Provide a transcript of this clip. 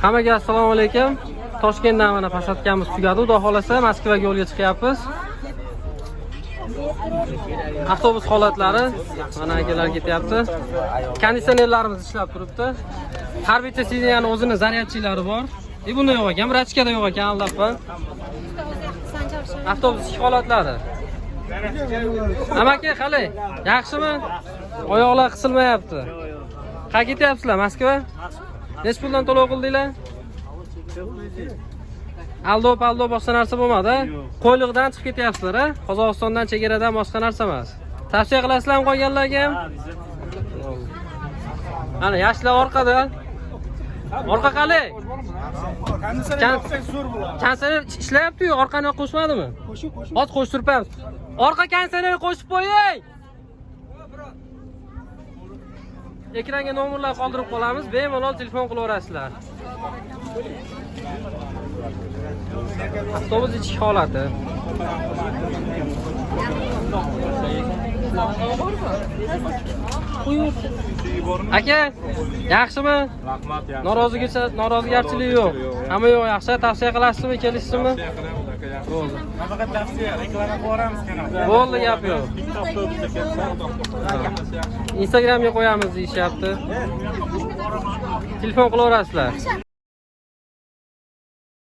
Hammaga assalomu alaykum. Toshkentdan mana pasatkamiz tugadi. Xudo xolasa Moskvaga yo'lga chiqyapmiz. Avtobus holatlari mana akalar ketyapti. Konditsionerlarimiz ishlab turibdi. Har bitta sidiyani o'zini zaryadchilari bor. Bunda yo'q ekan, rachkada yo'q ekan, aldapman. Avtobus ish holatlari. Amaki, qalay? Yaxshimi? Oyoqlar qisilmayapti. Qayerga ketyapsizlar? Moskva? Nech puldan to'lov qildinglar? Aldop boshqa narsa bo'lmadi. Qo'yliqdan chiqib ketyapsizlar, a? Qozog'istondan chegaradan boshqa narsa emas. Tavsiya qilasizlarmi qolganlarga ham? Mana yoshlar orqada. Orqa qalay? Konditsioner ishlayapti-yu, orqani qo'shmadimi? Hozir qo'shtiribmiz. Orqa konditsionerni qo'shib qo'ying. Ekranga nomerlar qoldirib qolamiz, bemalol telefon qilaverasizlar. Avtobus ichish holati. Aka, yaxshimi? Rahmat, yaxshi. Norozigarchilik yo'q. Hamma yo'q, yaxshi. Tavsiya qilasizmi, kelisizmi? Bo'ldi. Faqat tavsiya reklama qilamiz kanalda. Bo'ldi, gap yo'q. Instagramga qo'yamiz deyishyapti. Telefon qilaverasizlar.